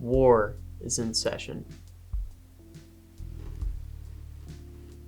War is in session.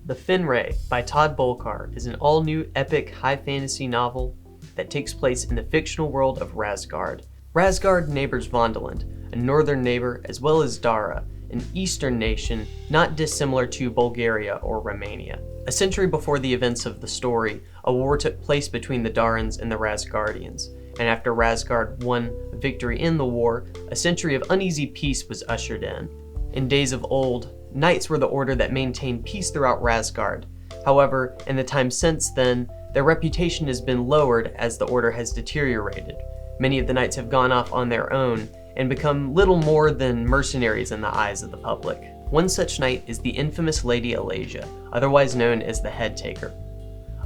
The Fenrei by Todd Bolcar is an all-new epic high fantasy novel that takes place in the fictional world of Rasgard. Rasgard neighbors Vondeland, a northern neighbor, as well as Dara, an eastern nation not dissimilar to Bulgaria or Romania. A century before the events of the story, a war took place between the Darans and the Rasgardians, and after Rasgard won a victory in the war, a century of uneasy peace was ushered in. In days of old, knights were the order that maintained peace throughout Rasgard. However, in the time since then, their reputation has been lowered as the order has deteriorated. Many of the knights have gone off on their own and become little more than mercenaries in the eyes of the public. One such knight is the infamous Lady Alasia, otherwise known as the Headtaker.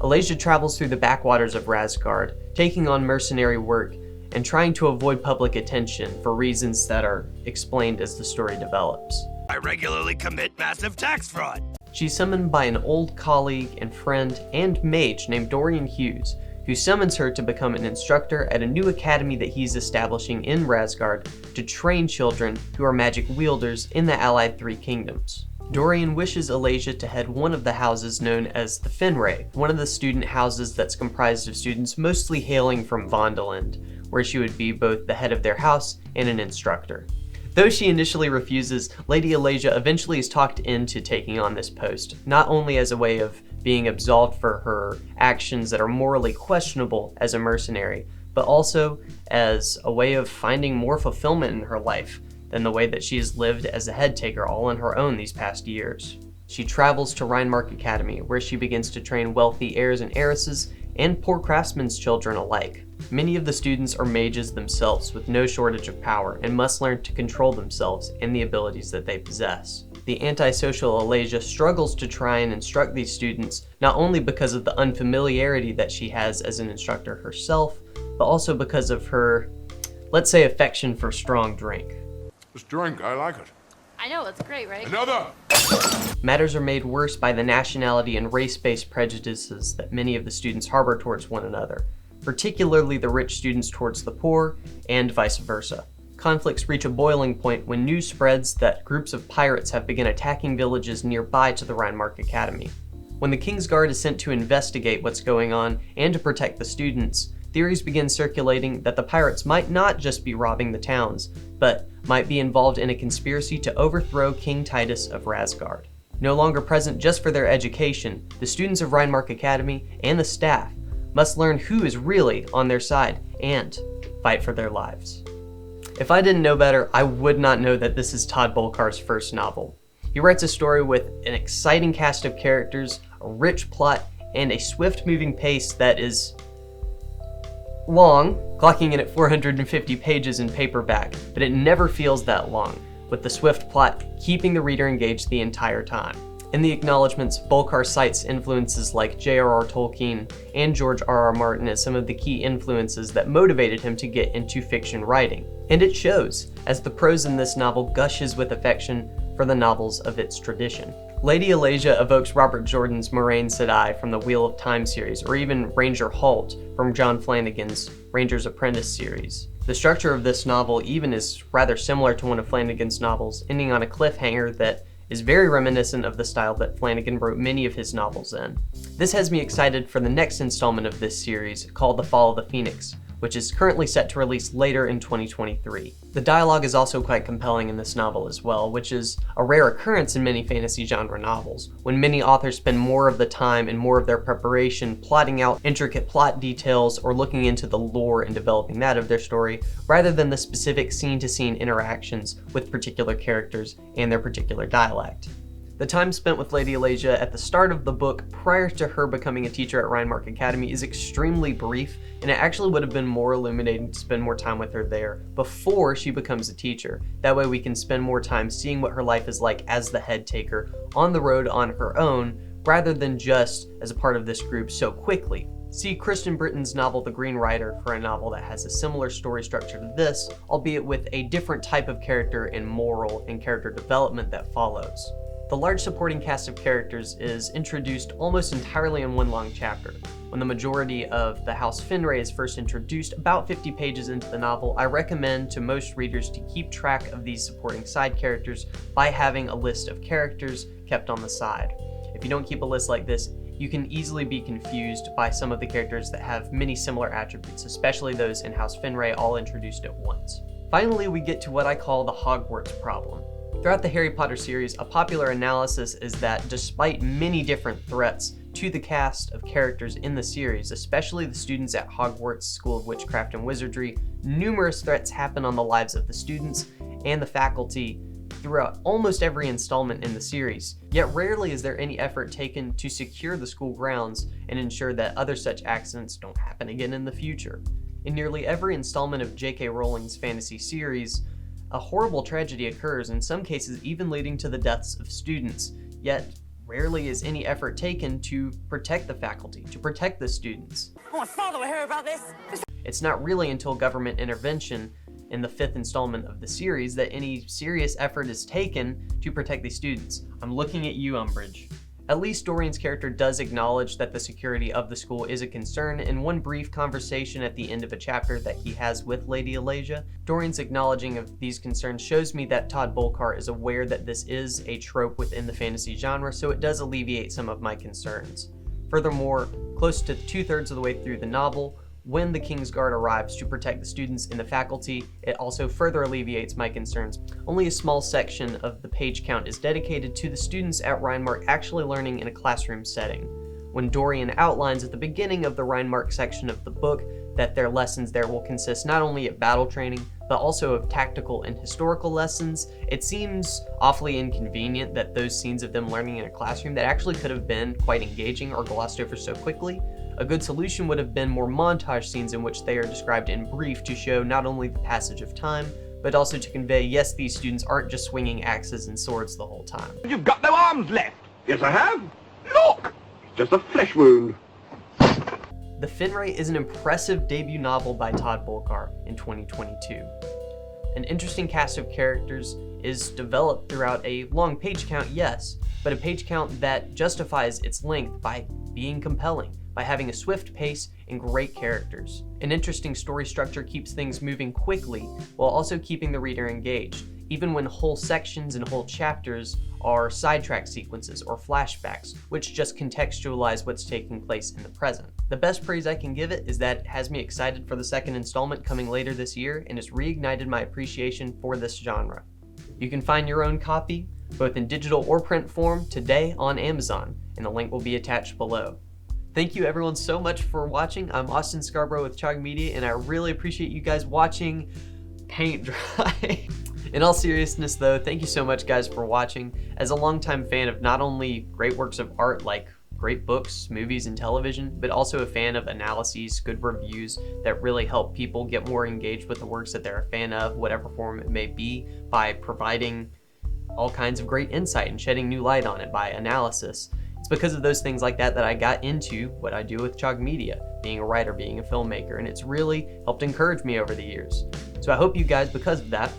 Alasia travels through the backwaters of Rasgard, taking on mercenary work and trying to avoid public attention for reasons that are explained as the story develops. I regularly commit massive tax fraud. She's summoned by an old colleague and friend and mage named Dorian Hughes, who summons her to become an instructor at a new academy that he's establishing in Rasgard to train children who are magic wielders in the allied three kingdoms. Dorian wishes Alasia to head one of the houses known as the Fenrei, one of the student houses that's comprised of students mostly hailing from Vondeland, where she would be both the head of their house and an instructor. Though she initially refuses, Lady Alasia eventually is talked into taking on this post, not only as a way of being absolved for her actions that are morally questionable as a mercenary, but also as a way of finding more fulfillment in her life than the way that she has lived as a headtaker all on her own these past years. She travels to Reinmark Academy, where she begins to train wealthy heirs and heiresses and poor craftsmen's children alike. Many of the students are mages themselves with no shortage of power and must learn to control themselves and the abilities that they possess. The antisocial Alasia struggles to try and instruct these students, not only because of the unfamiliarity that she has as an instructor herself, but also because of her, let's say, affection for strong drink. This drink, I like it. I know, it's great, right? Another! Matters are made worse by the nationality and race-based prejudices that many of the students harbor towards one another, particularly the rich students towards the poor, and vice versa. Conflicts reach a boiling point when news spreads that groups of pirates have begun attacking villages nearby to the Reinmark Academy. When the King's Guard is sent to investigate what's going on and to protect the students, theories begin circulating that the pirates might not just be robbing the towns, but might be involved in a conspiracy to overthrow King Titus of Rasgard. No longer present just for their education, the students of Reinmark Academy and the staff must learn who is really on their side and fight for their lives. If I didn't know better, I would not know that this is Todd Bolcar's first novel. He writes a story with an exciting cast of characters, a rich plot, and a swift-moving pace that is long, clocking in at 450 pages in paperback, but it never feels that long, with the swift plot keeping the reader engaged the entire time. In the acknowledgments, Bolcar cites influences like J.R.R. Tolkien and George R.R. Martin as some of the key influences that motivated him to get into fiction writing. And it shows, as the prose in this novel gushes with affection for the novels of its tradition. Lady Alasia evokes Robert Jordan's Moraine Sedai from the Wheel of Time series, or even Ranger Halt from John Flanagan's Ranger's Apprentice series. The structure of this novel even is rather similar to one of Flanagan's novels, ending on a cliffhanger that is very reminiscent of the style that Flanagan wrote many of his novels in. This has me excited for the next installment of this series, called The Fall of the Phoenix, which is currently set to release later in 2023. The dialogue is also quite compelling in this novel as well, which is a rare occurrence in many fantasy genre novels, when many authors spend more of the time and more of their preparation plotting out intricate plot details or looking into the lore and developing that of their story, rather than the specific scene-to-scene interactions with particular characters and their particular dialect. The time spent with Lady Alasia at the start of the book prior to her becoming a teacher at Reinmark Academy is extremely brief, and it actually would have been more illuminating to spend more time with her there before she becomes a teacher. That way we can spend more time seeing what her life is like as the head taker on the road on her own, rather than just as a part of this group so quickly. See Kristen Britton's novel The Green Rider for a novel that has a similar story structure to this, albeit with a different type of character and moral and character development that follows. The large supporting cast of characters is introduced almost entirely in one long chapter. When the majority of the House Fenrei is first introduced, about 50 pages into the novel, I recommend to most readers to keep track of these supporting side characters by having a list of characters kept on the side. If you don't keep a list like this, you can easily be confused by some of the characters that have many similar attributes, especially those in House Fenrei all introduced at once. Finally, we get to what I call the Hogwarts problem. Throughout the Harry Potter series, a popular analysis is that despite many different threats to the cast of characters in the series, especially the students at Hogwarts School of Witchcraft and Wizardry, numerous threats happen on the lives of the students and the faculty throughout almost every installment in the series. Yet rarely is there any effort taken to secure the school grounds and ensure that other such accidents don't happen again in the future. In nearly every installment of J.K. Rowling's fantasy series, a horrible tragedy occurs, in some cases even leading to the deaths of students, yet rarely is any effort taken to protect the faculty, to protect the students. Oh, my father will hear about this. It's not really until government intervention in the 5th installment of the series that any serious effort is taken to protect these students. I'm looking at you, Umbridge. At least Dorian's character does acknowledge that the security of the school is a concern. In one brief conversation at the end of a chapter that he has with Lady Alasia, Dorian's acknowledging of these concerns shows me that Todd Bolcar is aware that this is a trope within the fantasy genre, so it does alleviate some of my concerns. Furthermore, close to 2/3 of the way through the novel, when the King's Guard arrives to protect the students and the faculty, it also further alleviates my concerns. Only a small section of the page count is dedicated to the students at Reinmark actually learning in a classroom setting. When Dorian outlines at the beginning of the Reinmark section of the book that their lessons there will consist not only of battle training, but also of tactical and historical lessons, it seems awfully inconvenient that those scenes of them learning in a classroom that actually could have been quite engaging are glossed over so quickly. A good solution would have been more montage scenes in which they are described in brief to show not only the passage of time, but also to convey, yes, these students aren't just swinging axes and swords the whole time. You've got no arms left. Yes, I have. Look! Just a flesh wound. The Fenrei is an impressive debut novel by Todd Bolcar in 2022. An interesting cast of characters is developed throughout a long page count, yes, but a page count that justifies its length by being compelling, by having a swift pace and great characters. An interesting story structure keeps things moving quickly while also keeping the reader engaged, even when whole sections and whole chapters are sidetrack sequences or flashbacks, which just contextualize what's taking place in the present. The best praise I can give it is that it has me excited for the second installment coming later this year, and it's reignited my appreciation for this genre. You can find your own copy, both in digital or print form, today on Amazon, and the link will be attached below. Thank you everyone so much for watching. I'm Austin Scarborough with Chog Media, and I really appreciate you guys watching paint dry. In all seriousness though, thank you so much guys for watching. As a longtime fan of not only great works of art like great books, movies, and television, but also a fan of analyses, good reviews that really help people get more engaged with the works that they're a fan of, whatever form it may be, by providing all kinds of great insight and shedding new light on it by analysis. It's because of those things like that that I got into what I do with Chog Media, being a writer, being a filmmaker, and it's really helped encourage me over the years. So I hope you guys, because of that,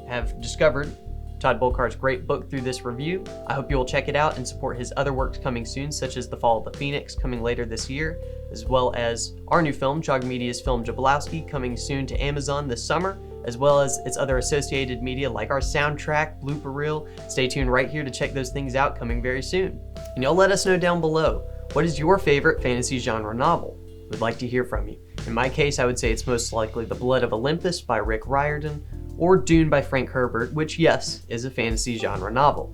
have discovered Todd Bolcar's great book through this review. I hope you will check it out and support his other works coming soon, such as The Fall of the Phoenix coming later this year, as well as our new film, Chog Media's film Jablowski, coming soon to Amazon this summer, as well as its other associated media like our soundtrack, blooper reel. Stay tuned right here to check those things out coming very soon. And y'all let us know down below, what is your favorite fantasy genre novel? We'd like to hear from you. In my case, I would say it's most likely The Blood of Olympus by Rick Riordan, or Dune by Frank Herbert, which yes, is a fantasy genre novel.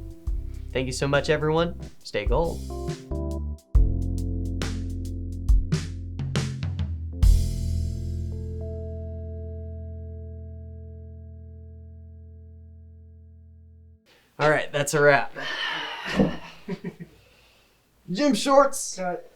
Thank you so much everyone, stay gold. All right, that's a wrap. Gym shorts. Cut.